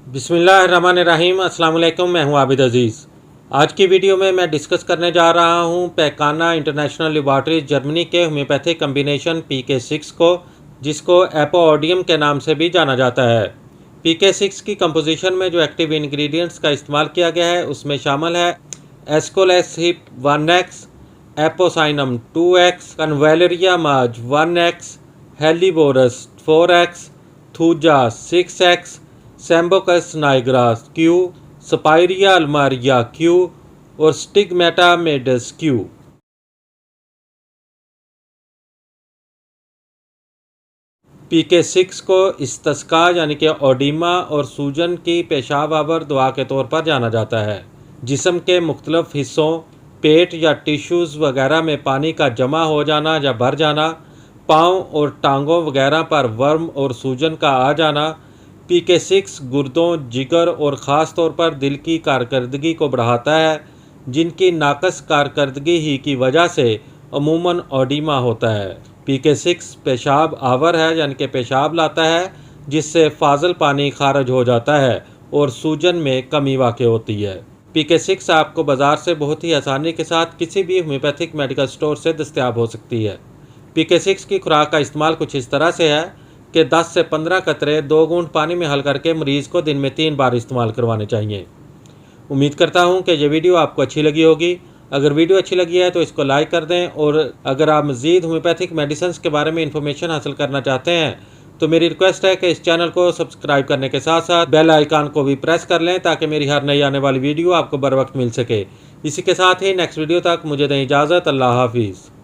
बिस्मिल्लाहिर्रहमानिर्रहीम। अस्सलाम वालेकुम। मैं हूं आबिद अज़ीज़। आज की वीडियो में मैं डिस्कस करने जा रहा हूं पैकाना इंटरनेशनल लेबॉरेटरीज जर्मनी के होम्योपैथिक कम्बिनेशन PK6 को, जिसको एपोओडियम के नाम से भी जाना जाता है। PK6 की कंपोजिशन में जो एक्टिव इंग्रेडिएंट्स का इस्तेमाल किया गया है उसमें शामिल है एस्कोलेसिप 1X, एपोसाइनम 2X, कन्वेलेरिया माज 1X, हेलिबोरस 4X, thuja 6X, सैम्बोकस नाइग्रास Q, स्पाइरिया अल्मारिया Q और स्टिग्मेटामेडस Q। PK6 को इस्तस्का यानी कि ओडिमा और सूजन की पेशाब आवर दवा के तौर पर जाना जाता है। जिस्म के मुख्तलिफ हिस्सों, पेट या टिश्यूज़ वगैरह में पानी का जमा हो जाना या भर जाना, पाँव और टांगों वगैरह पर वर्म और सूजन का आ जाना। PK6 गुर्दों, जिगर और ख़ास तौर पर दिल की कारकर्दगी को बढ़ाता है, जिनकी नाकस कारकर्दगी ही की वजह से अमूमन ओडिमा होता है। PK6 पेशाब आवर है यानी कि पेशाब लाता है, जिससे फाजल पानी खारिज हो जाता है और सूजन में कमी वाक़ होती है। PK6 आपको बाज़ार से बहुत ही आसानी के साथ किसी भी होम्योपैथिक मेडिकल स्टोर से दस्तयाब हो सकती है। PK6 की खुराक का इस्तेमाल कुछ इस तरह से है कि 10 से 15 कतरे 2 घूंट पानी में हल करके मरीज़ को दिन में 3 बार इस्तेमाल करवाने चाहिए। उम्मीद करता हूं कि ये वीडियो आपको अच्छी लगी होगी। अगर वीडियो अच्छी लगी है तो इसको लाइक कर दें, और अगर आप मज़ीद होम्योपैथिक मेडिसिन के बारे में इंफॉर्मेशन हासिल करना चाहते हैं तो मेरी रिक्वेस्ट है कि इस चैनल को सब्सक्राइब करने के साथ साथ बेल आइकन को भी प्रेस कर लें, ताकि मेरी हर नई आने वाली वीडियो आपको बर वक्त मिल सके। इसी के साथ ही नेक्स्ट वीडियो तक मुझे दें इजाज़त। अल्लाह हाफिज़।